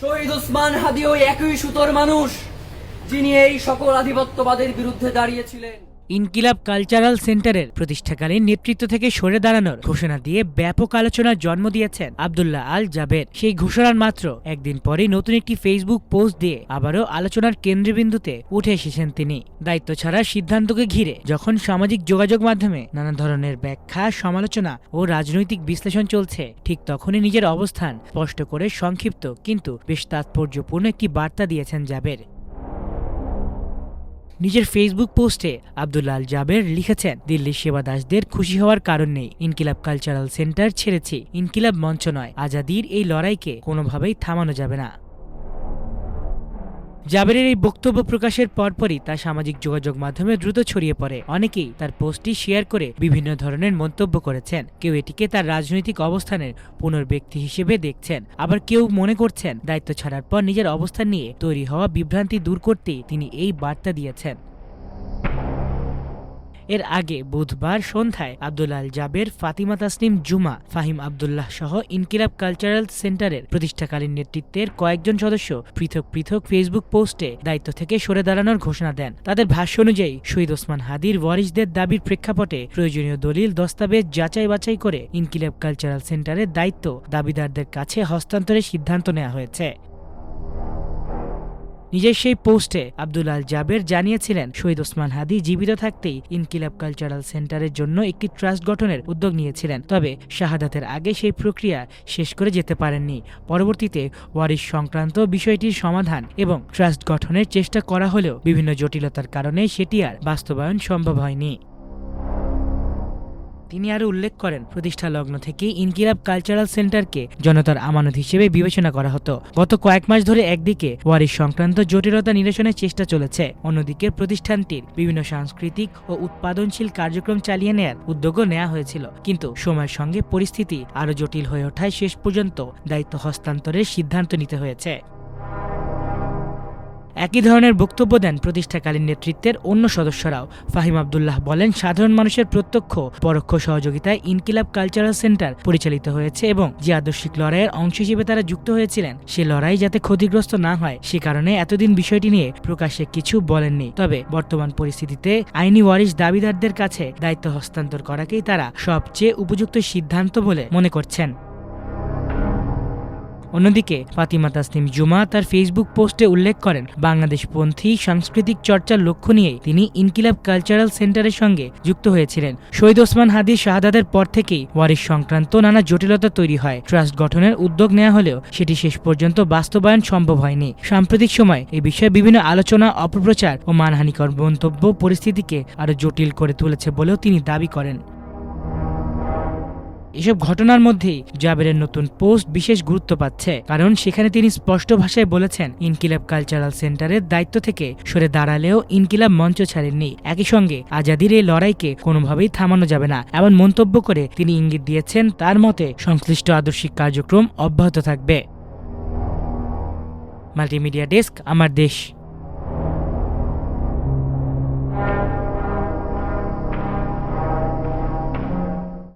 শহীদ ওসমান হাদি ওই একই সুতোর মানুষ, যিনি এই সকল আধিপত্যবাদের বিরুদ্ধে দাঁড়িয়েছিলেন। ইনকিলাব কালচারাল সেন্টারের প্রতিষ্ঠাকালীন নেতৃত্ব থেকে সরে দাঁড়ানোর ঘোষণা দিয়ে ব্যাপক আলোচনার জন্ম দিয়েছেন আব্দুল্লাহ আল জাবের। সেই ঘোষণার মাত্র একদিন পরেই নতুন একটি ফেসবুক পোস্ট দিয়ে আবারও আলোচনার কেন্দ্রবিন্দুতে উঠে এসেছেন তিনি। দায়িত্ব ছাড়ার সিদ্ধান্তকে ঘিরে যখন সামাজিক যোগাযোগ মাধ্যমে নানা ধরনের ব্যাখ্যা, সমালোচনা ও রাজনৈতিক বিশ্লেষণ চলছে, ঠিক তখনই নিজের অবস্থান স্পষ্ট করে সংক্ষিপ্ত কিন্তু বেশ তাৎপর্যপূর্ণ একটি বার্তা দিয়েছেন জাবের। নিজের ফেসবুক পোস্টে আব্দুল্লাহ আল জাবের লিখেছেন, দিল্লির সেবাদাসদের খুশি হওয়ার কারণ নেই। ইনকিলাব কালচারাল সেন্টার ছেড়েছি, ইনকিলাব মঞ্চ নয়। আজাদির এই লড়াইকে কোনোভাবেই থামানো যাবে না। জাবেরের এই বক্তব্য প্রকাশের পরপরই তা সামাজিক যোগাযোগ মাধ্যমে দ্রুত ছড়িয়ে পড়ে। অনেকেই তার পোস্টটি শেয়ার করে বিভিন্ন ধরনের মন্তব্য করেছেন। কেউ এটিকে তার রাজনৈতিক অবস্থানের পুনর্ব্যক্তি হিসেবে দেখছেন, আবার কেউ মনে করছেন দায়িত্ব ছাড়ার পর নিজের অবস্থান নিয়ে তৈরি হওয়া বিভ্রান্তি দূর করতেই তিনি এই বার্তা দিয়েছেন। এর আগে বুধবার সন্ধ্যায় আব্দুল্লাহ আল জাবের, ফাতিমা তাসনিম জুমা, ফাহিম আব্দুল্লাহ সহ ইনকিলাব কালচারাল সেন্টারের প্রতিষ্ঠাকালীন নেতৃত্বের কয়েকজন সদস্য পৃথক পৃথক ফেসবুক পোস্টে দায়িত্ব থেকে সরে দাঁড়ানোর ঘোষণা দেন। তাদের ভাষ্য অনুযায়ী শহীদ ওসমান হাদির ওয়ারিসদের দাবির প্রেক্ষাপটে প্রয়োজনীয় দলিল দস্তাবেজ যাচাই বাছাই করে ইনকিলাব কালচারাল সেন্টারের দায়িত্ব দাবিদারদের কাছে হস্তান্তরের সিদ্ধান্ত নেওয়া হয়েছে। নিজের সেই পোস্টে আব্দুল্লাহ আল জাবের জানিয়েছিলেন, শহীদ ওসমান হাদি জীবিত থাকতেই ইনকিলাব কালচারাল সেন্টারের জন্য একটি ট্রাস্ট গঠনের উদ্যোগ নিয়েছিলেন। তবে শাহাদাতের আগে সেই প্রক্রিয়া শেষ করে যেতে পারেননি। পরবর্তীতে ওয়ারিশ সংক্রান্ত বিষয়টির সমাধান এবং ট্রাস্ট গঠনের চেষ্টা করা হলেও বিভিন্ন জটিলতার কারণে সেটি আর বাস্তবায়ন সম্ভব হয়নি। তিনি আরও উল্লেখ করেন, প্রতিষ্ঠা লগ্ন থেকেই ইনকিলাব কালচারাল সেন্টারকে জনতার আমানত হিসেবে বিবেচনা করা হতো। গত কয়েক মাস ধরে একদিকে ওয়ারিশ সংক্রান্ত জটিলতা নিরসনের চেষ্টা চলেছে, অন্যদিকে প্রতিষ্ঠানটির বিভিন্ন সাংস্কৃতিক ও উৎপাদনশীল কার্যক্রম চালিয়ে নেয়ার উদ্যোগও নেওয়া হয়েছিল। কিন্তু সময়ের সঙ্গে পরিস্থিতি আরও জটিল হয়ে ওঠায় শেষ পর্যন্ত দায়িত্ব হস্তান্তরের সিদ্ধান্ত নিতে হয়েছে। একই ধরনের বক্তব্য দেন প্রতিষ্ঠাকালীন নেতৃত্বের অন্য সদস্যরাও। ফাহিম আব্দুল্লাহ বলেন, সাধারণ মানুষের প্রত্যক্ষ পরোক্ষ সহযোগিতায় ইনকিলাব কালচারাল সেন্টার পরিচালিত হয়েছে এবং যে আদর্শিক লড়াইয়ের অংশ হিসেবে তারা যুক্ত হয়েছিলেন, সে লড়াই যাতে ক্ষতিগ্রস্ত না হয় সে কারণে এতদিন বিষয়টি নিয়ে প্রকাশ্যে কিছু বলেননি। তবে বর্তমান পরিস্থিতিতে আইনি ওয়ারিশ দাবিদারদের কাছে দায়িত্ব হস্তান্তর করাকেই তারা সবচেয়ে উপযুক্ত সিদ্ধান্ত বলে মনে করছেন। অন্যদিকে ফাতিমা তাসনিম জুমা তার ফেসবুক পোস্টে উল্লেখ করেন, বাংলাদেশপন্থী সাংস্কৃতিক চর্চার লক্ষ্য নিয়েই তিনি ইনকিলাব কালচারাল সেন্টারের সঙ্গে যুক্ত হয়েছিলেন। শহীদ ওসমান হাদির শাহাদাতের পর থেকেই ওয়ারিশ সংক্রান্ত নানা জটিলতা তৈরি হয়। ট্রাস্ট গঠনের উদ্যোগ নেওয়া হলেও সেটি শেষ পর্যন্ত বাস্তবায়ন সম্ভব হয়নি। সাম্প্রতিক সময় এই বিষয়ে বিভিন্ন আলোচনা, অপপ্রচার ও মানহানিকর মন্তব্য পরিস্থিতিকে আরও জটিল করে তুলেছে বলেও তিনি দাবি করেন। এসব ঘটনার মধ্যেই জাবেরের নতুন পোস্ট বিশেষ গুরুত্ব পাচ্ছে, কারণ সেখানে তিনি স্পষ্ট ভাষায় বলেছেন, ইনকিলাব কালচারাল সেন্টারের দায়িত্ব থেকে সরে দাঁড়ালেও ইনকিলাব মঞ্চ ছাড়েননি। একই সঙ্গে আজাদির এই লড়াইকে কোনোভাবেই থামানো যাবে না এমন মন্তব্য করে তিনি ইঙ্গিত দিয়েছেন, তার মতে সংশ্লিষ্ট আদর্শিক কার্যক্রম অব্যাহত থাকবে। মাল্টিমিডিয়া ডেস্ক, আমার দেশ।